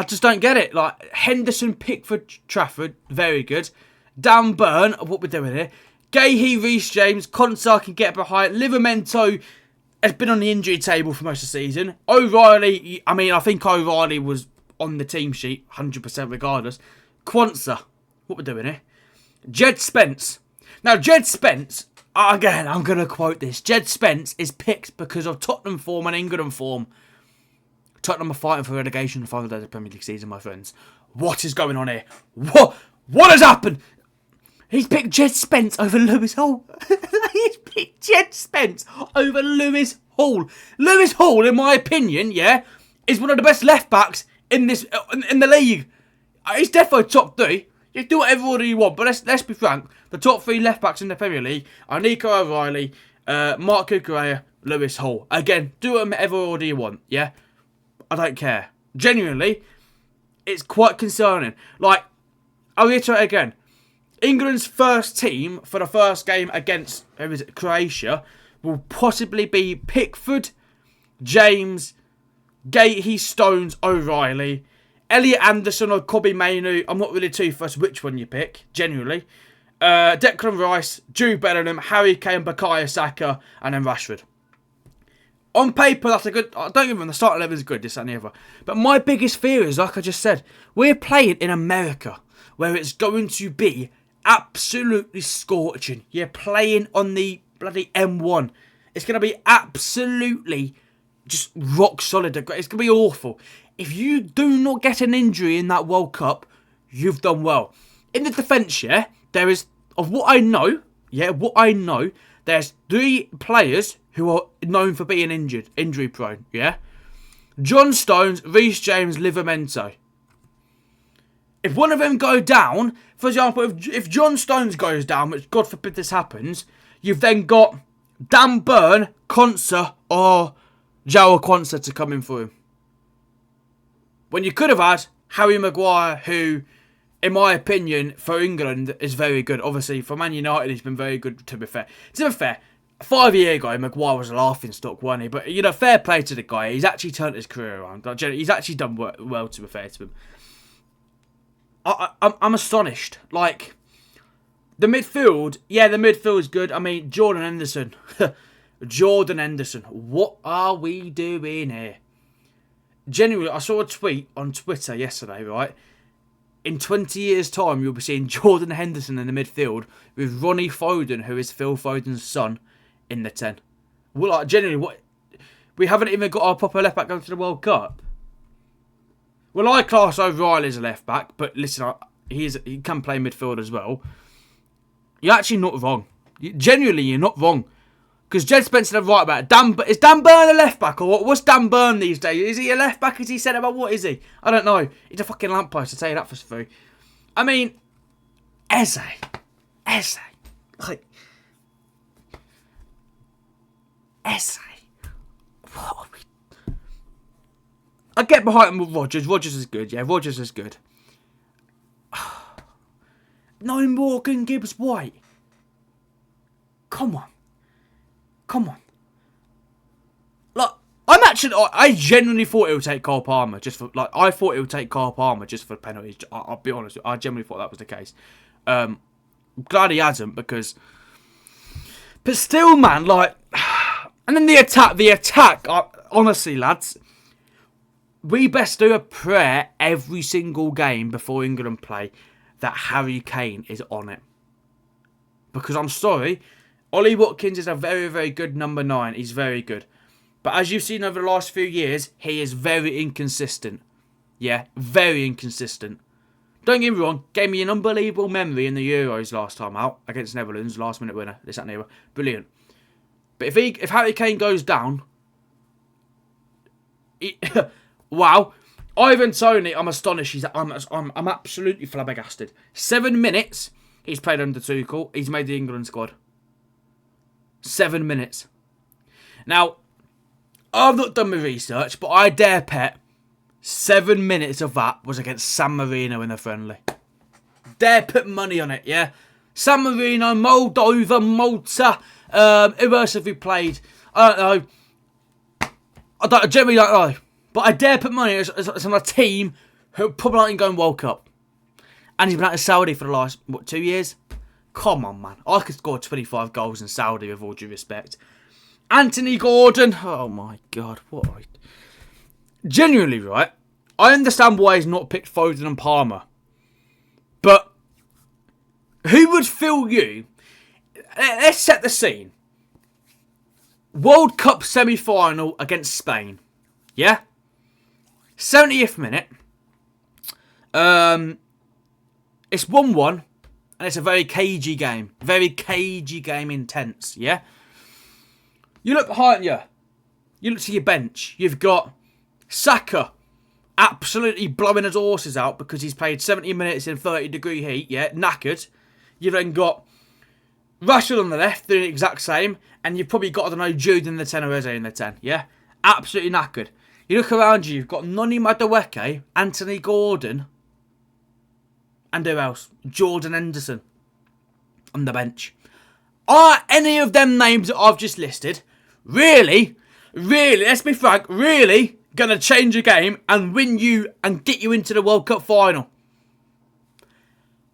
I just don't get it. Like, Henderson, Pickford, Trafford, very good. Dan Burn, what we're doing here. Gahey, Reece James, Konsa can get behind. Livramento has been on the injury table for most of the season. O'Reilly, I think O'Reilly was on the team sheet, 100% regardless. Quansah, what we're doing here. Jed Spence. Now, Jed Spence, again, I'm going to quote this. Jed Spence is picked because of Tottenham form and England form. Tottenham are fighting for relegation in the final day of the Premier League season, my friends. What is going on here? What has happened? He's picked Jed Spence over Lewis Hall. He's picked Jed Spence over Lewis Hall. Lewis Hall, in my opinion, is one of the best left-backs in the league. He's definitely top 3. You can do whatever order you want, but let's be frank. The top 3 left-backs in the Premier League are Nico O'Reilly, Mark Cucurella, Lewis Hall. Again, do whatever order you want, I don't care. Genuinely, it's quite concerning. Like, I'll reiterate again. England's first team for the first game against Croatia will possibly be Pickford, James, Gahey, Stones, O'Reilly, Elliot Anderson or Kobbie Mainoo. I'm not really too fussed which one you pick, genuinely. Declan Rice, Jude Bellingham, Harry Kane, Bukayo Saka, and then Rashford. On paper, that's a good... Don't get me wrong, the start 11 is good, this and the other. But my biggest fear is, like I just said, we're playing in America, where it's going to be absolutely scorching. You're playing on the bloody M1. It's going to be absolutely just rock solid. It's going to be awful. If you do not get an injury in that World Cup, you've done well. In the defence, there is, of what I know, there's 3 players who are known for being injury prone, John Stones, Reece James, Livramento. If one of them go down, for example, if John Stones goes down, which God forbid this happens, you've then got Dan Burn, Konsa, or Joao Quansah to come in for him. When you could have had Harry Maguire, who, in my opinion, for England, is very good. Obviously, for Man United, he's been very good, to be fair. To be fair, 5 years ago, Maguire was a laughing stock, wasn't he? But, fair play to the guy. He's actually turned his career around. He's actually done well, to be fair to him. I'm astonished. Like, the midfield, the midfield is good. I mean, Jordan Henderson. Jordan Henderson. What are we doing here? Genuinely, I saw a tweet on Twitter yesterday, right? In 20 years' time, you'll be seeing Jordan Henderson in the midfield with Ronnie Foden, who is Phil Foden's son, in the 10. Well, like, genuinely, we haven't even got our proper left back going to the World Cup. Well, I class O'Reilly as a left back, but listen, he can play midfield as well. You're actually not wrong. Genuinely, you're not wrong. Because Jed Spencer is right about it. Is Dan Burn a left back or what? What's Dan Burn these days? Is he a left back? Is he centre back? What is he? I don't know. He's a fucking lamppost, I'll tell you that for free. I mean, Eze. Like, Eze. What are we... I get behind him with Rodgers. Rodgers is good, Rodgers is good. No Morgan Gibbs-White. Come on. Look, I genuinely thought it would take Cole Palmer I thought it would take Cole Palmer just for penalties. I'll be honest, I genuinely thought that was the case. I'm glad he hasn't but still, man, like, and then the attack, honestly, lads, we best do a prayer every single game before England play that Harry Kane is on it. Because I'm sorry, Ollie Watkins is a very, very good number 9. He's very good. But as you've seen over the last few years, he is very inconsistent. Yeah, very inconsistent. Don't get me wrong, gave me an unbelievable memory in the Euros last time out against Netherlands, last minute winner, this, that and the other. Brilliant. But if Harry Kane goes down, wow. Ivan Toney, I'm astonished. I'm absolutely flabbergasted. 7 minutes, he's played under Tuchel. He's made the England squad. 7 minutes. Now, I've not done my research, but I dare bet 7 minutes of that was against San Marino in a friendly. Dare put money on it, yeah? San Marino, Moldova, Malta, who else have we played? I don't know. I generally don't know. But I dare put money it's on a team who probably aren't going World Cup. And he's been out in Saudi for the last, 2 years? Come on, man. I could score 25 goals in Saudi with all due respect. Anthony Gordon. Oh, my God. What? Genuinely, right? I understand why he's not picked Foden and Palmer. But who would fill you? Let's set the scene. World Cup semi-final against Spain. Yeah? 70th minute. It's 1-1. And it's a very cagey game. Very cagey game, intense. Yeah? You look behind you. You look to your bench. You've got Saka absolutely blowing his horses out because he's played 70 minutes in 30-degree heat. Yeah? Knackered. You've then got Rashford on the left doing the exact same. And you've probably got, I don't know, Jude in the 10 or Eze in the 10. Yeah? Absolutely knackered. You look around you. You've got Noni Madueke, Anthony Gordon. And who else? Jordan Henderson on the bench. Are any of them names that I've just listed really, let's be frank, really going to change a game and win you and get you into the World Cup final?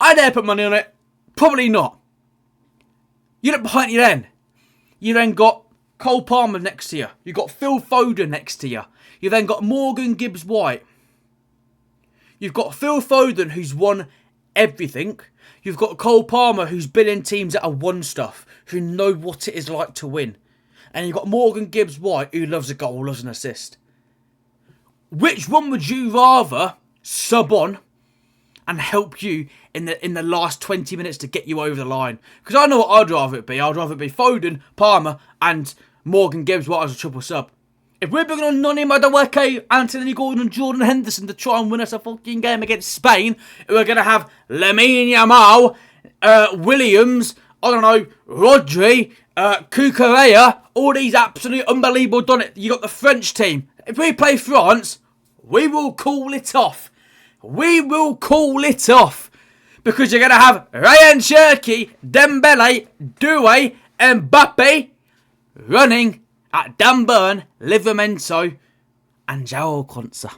I dare put money on it. Probably not. You look behind you then. You then got Cole Palmer next to you. You've got Phil Foden next to you. You've then got Morgan Gibbs-White. You've got Phil Foden, who's won everything. You've got Cole Palmer, who's been in teams that have won stuff, who know what it is like to win. And you've got Morgan Gibbs-White, who loves a goal, loves an assist. Which one would you rather sub on and help you in the last 20 minutes to get you over the line? Because I know what I'd rather it be. I'd rather it be Foden, Palmer, and Morgan Gibbs-White as a triple sub. If we're bringing on Noni Madueke, Anthony Gordon and Jordan Henderson to try and win us a fucking game against Spain, we're going to have Lamine Yamal, Williams, I don't know, Rodri, Cucurella, all these absolute unbelievable done it. You got the French team. If we play France, we will call it off. We will call it off. Because you're going to have Ryan Cherki, Dembele, Doué, Mbappe running at Dan Burn, Livramento, and João Consa.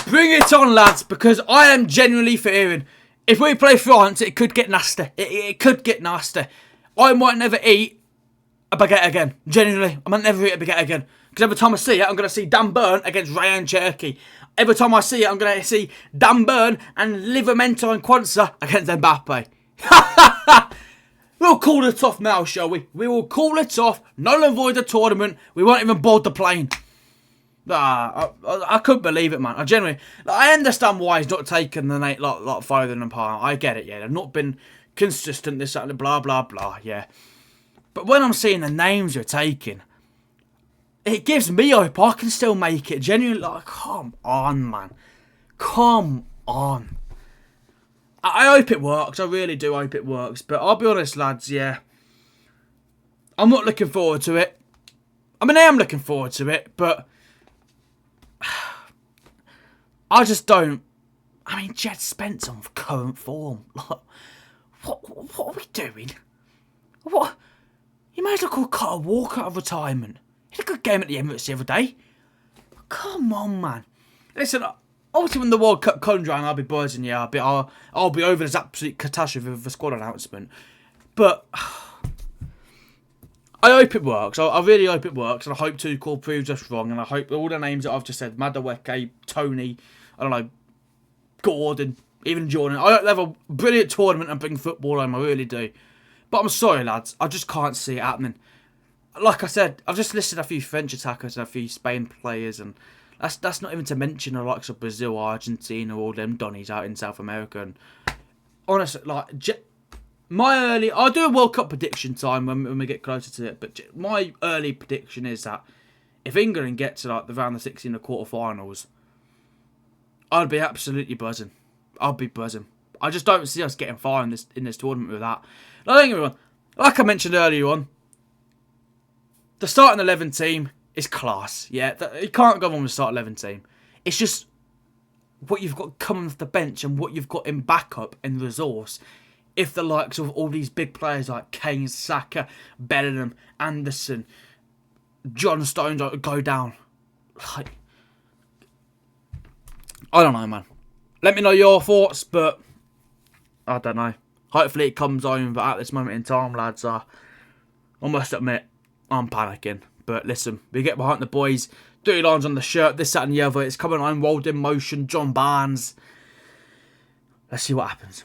Bring it on, lads, because I am genuinely fearing if we play France, it could get nasty. It could get nasty. I might never eat a baguette again. Genuinely, I might never eat a baguette again. Because every time I see it, I'm going to see Dan Burn against Ryan Cherki. Every time I see it, I'm going to see Dan Burn and Livramento and Quansah against Mbappe. We'll call it off now, shall we? We will call it off. Null and void the tournament. We won't even board the plane. I couldn't believe it, man. I genuinely, I understand why he's not taken the Nate like Foden and Palmer. I get it, yeah. They've not been consistent, this, that, blah, blah, blah, yeah. But when I'm seeing the names you're taking, it gives me hope I can still make it. Genuinely, like, come on, man. Come on. I hope it works. I really do hope it works. But I'll be honest, lads, yeah. I'm not looking forward to it. I mean, I am looking forward to it, but I just don't. I mean, Jed Spence on current form. Like, what are we doing? What? You may as well call Carter Walker out of retirement. He had a good game at the Emirates the other day. Come on, man. Listen, obviously when the World Cup comes around, I'll be buzzing, yeah. I'll be over this absolute catastrophe of the squad announcement. But I hope it works. I really hope it works. And I hope Tuchel proves us wrong. And I hope all the names that I've just said, Madueke, Tony, I don't know, Gordon, even Jordan. I hope they have a brilliant tournament and bring football home. I really do. But I'm sorry, lads. I just can't see it happening. Like I said, I've just listed a few French attackers and a few Spain players. And that's not even to mention the likes of Brazil, Argentina, all them Donnies out in South America. And honestly, like, I'll do a World Cup prediction time when we get closer to it. But my early prediction is that if England get to like the round of 16 of quarterfinals, I'd be absolutely buzzing. I'd be buzzing. I just don't see us getting far in this tournament with that. Don't get me wrong. Like I mentioned earlier on, the starting 11 team is class. Yeah, you can't go on with the starting 11 team. It's just what you've got coming off the bench and what you've got in backup and resource. If the likes of all these big players like Kane, Saka, Bellingham, Anderson, John Stones go down. like, I don't know, man. Let me know your thoughts, but I don't know. Hopefully it comes home, but at this moment in time, lads, I must admit, I'm panicking. But listen, we get behind the boys, dirty lines on the shirt, this, that and the other. It's coming home, rolled in motion, John Barnes. Let's see what happens.